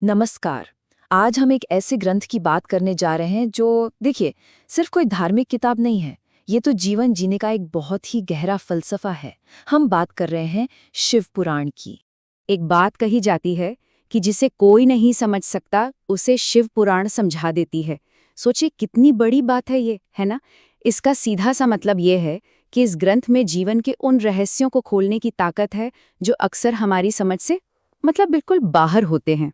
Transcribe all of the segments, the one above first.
नमस्कार। आज हम एक ऐसे ग्रंथ की बात करने जा रहे हैं जो देखिए सिर्फ कोई धार्मिक किताब नहीं है। ये तो जीवन जीने का एक बहुत ही गहरा फलसफा है। हम बात कर रहे हैं शिव पुराण की। एक बात कही जाती है कि जिसे कोई नहीं समझ सकता उसे शिव पुराण समझा देती है। सोचिए कितनी बड़ी बात है ये, है ना। इसका सीधा सा मतलब ये है कि इस ग्रंथ में जीवन के उन रहस्यों को खोलने की ताकत है जो अक्सर हमारी समझ से बिल्कुल बाहर होते हैं।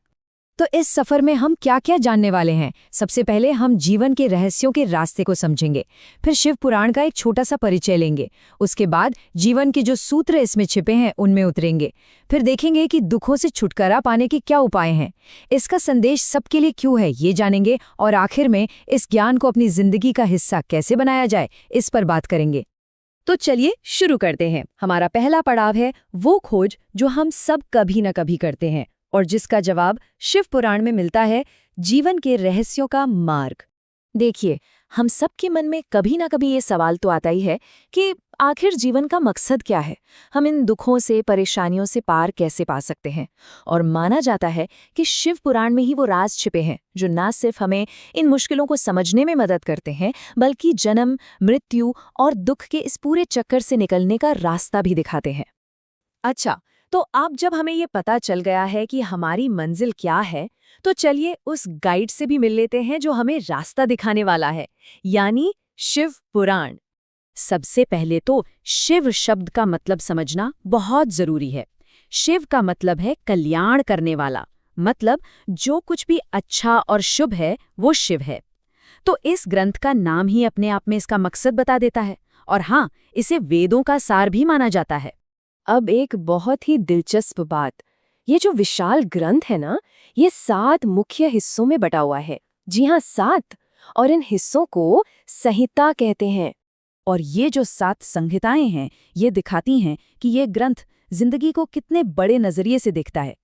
तो इस सफर में हम क्या क्या जानने वाले हैं? सबसे पहले हम जीवन के रहस्यों के रास्ते को समझेंगे, फिर शिव पुराण का एक छोटा सा परिचय लेंगे। उसके बाद जीवन के जो सूत्र इसमें छिपे हैं उनमें उतरेंगे। फिर देखेंगे कि दुखों से छुटकारा पाने के क्या उपाय हैं, इसका संदेश सबके लिए क्यों है ये जानेंगे, और आखिर में इस ज्ञान को अपनी जिंदगी का हिस्सा कैसे बनाया जाए इस पर बात करेंगे। तो चलिए शुरू करते हैं। हमारा पहला पड़ाव है वो खोज जो हम सब कभी न कभी करते हैं और जिसका जवाब शिव पुराण में मिलता है, जीवन के रहस्यों का मार्ग। देखिए, हम सबके मन में कभी ना कभी ये सवाल तो आता ही है कि आखिर जीवन का मकसद क्या है? हम इन दुखों से, परेशानियों से पार कैसे पा सकते हैं? और माना जाता है कि शिव पुराण में ही वो राज छिपे हैं जो ना सिर्फ हमें इन मुश्किलों को समझने में मदद करते हैं, बल्कि जन्म, मृत्यु और दुख के इस पूरे चक्कर से निकलने का रास्ता भी दिखाते हैं। अच्छा, तो अब जब हमें ये पता चल गया है कि हमारी मंजिल क्या है, तो चलिए उस गाइड से भी मिल लेते हैं जो हमें रास्ता दिखाने वाला है, यानी शिव पुराण। सबसे पहले तो शिव शब्द का मतलब समझना बहुत जरूरी है। शिव का मतलब है कल्याण करने वाला, मतलब जो कुछ भी अच्छा और शुभ है वो शिव है। तो इस ग्रंथ का नाम ही अपने आप में इसका मकसद बता देता है, और हाँ, इसे वेदों का सार भी माना जाता है। अब एक बहुत ही दिलचस्प बात, ये जो विशाल ग्रंथ है ना, ये 7 मुख्य हिस्सों में बटा हुआ है। जी हाँ, 7। और इन हिस्सों को संहिता कहते हैं। और ये जो 7 संहिताएं हैं, ये दिखाती हैं कि ये ग्रंथ जिंदगी को कितने बड़े नजरिए से देखता है।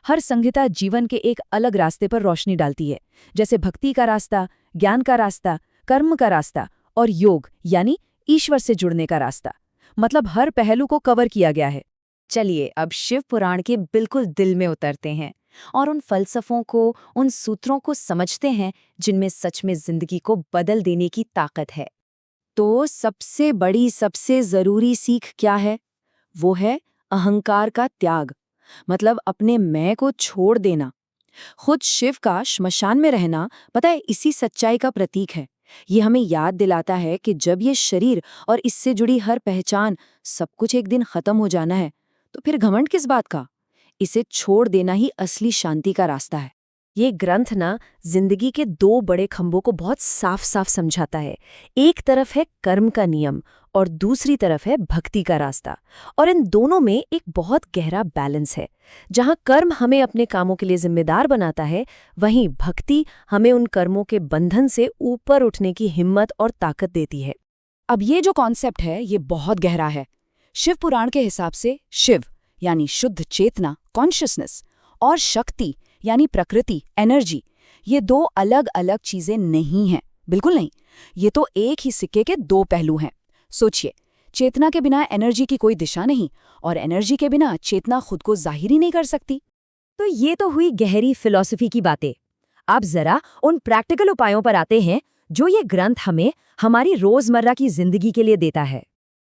हर संहिता जीवन के एक अलग रास्ते पर रोशनी डालती है, जैसे भक्ति का रास्ता, ज्ञान का रास्ता, कर्म का रास्ता और योग यानी ईश्वर से जुड़ने का रास्ता। मतलब हर पहलू को कवर किया गया है। चलिए अब शिव पुराण के बिल्कुल दिल में उतरते हैं और उन फलसफों को, उन सूत्रों को समझते हैं जिनमें सच में जिंदगी को बदल देने की ताकत है। तो सबसे बड़ी, सबसे जरूरी सीख क्या है? वो है अहंकार का त्याग, मतलब अपने मैं को छोड़ देना। खुद शिव का श्मशान में रहना, पता है, इसी सच्चाई का प्रतीक है। ये हमें याद दिलाता है कि जब ये शरीर और इससे जुड़ी हर पहचान, सब कुछ एक दिन खत्म हो जाना है, तो फिर घमंड किस बात का? इसे छोड़ देना ही असली शांति का रास्ता है। ये ग्रंथ ना जिंदगी के 2 बड़े खंभों को बहुत साफ साफ समझाता है। एक तरफ है कर्म का नियम और दूसरी तरफ है भक्ति का रास्ता। और इन दोनों में एक बहुत गहरा बैलेंस है। जहाँ कर्म हमें अपने कामों के लिए जिम्मेदार बनाता है, वहीं भक्ति हमें उन कर्मों के बंधन से ऊपर उठने की हिम्मत और ताकत देती है। अब ये जो कॉन्सेप्ट है ये बहुत गहरा है। शिव पुराण के हिसाब से शिव यानी शुद्ध चेतना, कॉन्शियसनेस, और शक्ति यानी प्रकृति, एनर्जी, ये 2 अलग अलग चीजें नहीं हैं, बिल्कुल नहीं। ये तो एक ही सिक्के के 2 पहलू हैं। सोचिए, चेतना के बिना एनर्जी की कोई दिशा नहीं, और एनर्जी के बिना चेतना खुद को जाहिर ही नहीं कर सकती। तो ये तो हुई गहरी फिलॉसफी की बातें। अब जरा उन प्रैक्टिकल उपायों पर आते हैं जो ये ग्रंथ हमें हमारी रोजमर्रा की जिंदगी के लिए देता है।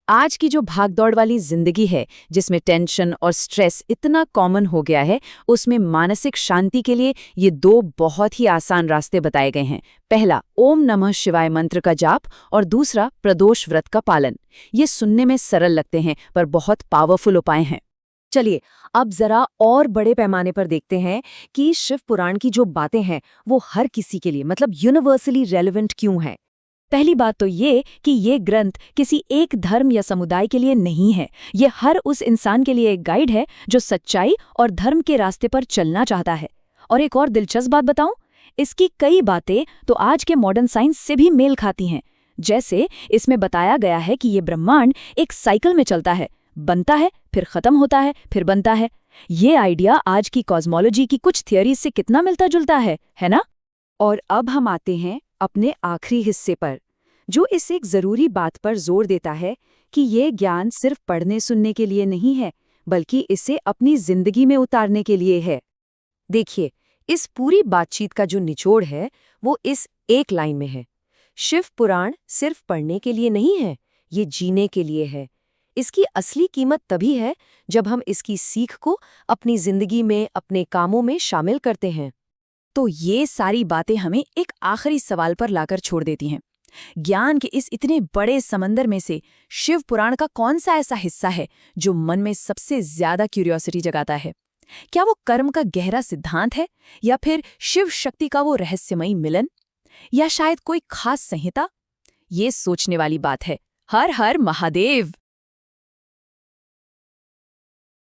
आज की जो भागदौड़ वाली जिंदगी है, जिसमें टेंशन और स्ट्रेस इतना कॉमन हो गया है, उसमें मानसिक शांति के लिए ये 2 बहुत ही आसान रास्ते बताए गए हैं। पहला, ओम नमः शिवाय मंत्र का जाप, और दूसरा, प्रदोष व्रत का पालन। ये सुनने में सरल लगते हैं पर बहुत पावरफुल उपाय हैं। चलिए अब जरा और बड़े पैमाने पर देखते हैं कि शिव पुराण की जो बातें हैं वो हर किसी के लिए, मतलब यूनिवर्सली रेलेवेंट क्यों है। पहली बात तो ये कि ये ग्रंथ किसी एक धर्म या समुदाय के लिए नहीं है। ये हर उस इंसान के लिए एक गाइड है जो सच्चाई और धर्म के रास्ते पर चलना चाहता है। और एक और दिलचस्प बात बताऊं, इसकी कई बातें तो आज के मॉडर्न साइंस से भी मेल खाती हैं। जैसे इसमें बताया गया है कि ये ब्रह्मांड एक साइकिल में चलता है, बनता है, फिर खत्म होता है, फिर बनता है। ये आइडिया आज की कॉस्मोलॉजी की कुछ थियरी से कितना मिलता जुलता है ना? और अब हम आते हैं अपने आखिरी हिस्से पर, जो इस एक जरूरी बात पर जोर देता है कि ये ज्ञान सिर्फ पढ़ने सुनने के लिए नहीं है, बल्कि इसे अपनी जिंदगी में उतारने के लिए है। देखिए, इस पूरी बातचीत का जो निचोड़ है वो इस एक लाइन में है। शिव पुराण सिर्फ पढ़ने के लिए नहीं है, ये जीने के लिए है। इसकी असली कीमत तभी है जब हम इसकी सीख को अपनी जिंदगी में, अपने कामों में शामिल करते हैं। तो ये सारी बातें हमें एक आखिरी सवाल पर लाकर छोड़ देती हैं। ज्ञान के इस इतने बड़े समंदर में से शिव पुराण का कौन सा ऐसा हिस्सा है जो मन में सबसे ज्यादा क्यूरियोसिटी जगाता है? क्या वो कर्म का गहरा सिद्धांत है, या फिर शिव शक्ति का वो रहस्यमयी मिलन, या शायद कोई खास संहिता? ये सोचने वाली बात है। हर हर महादेव।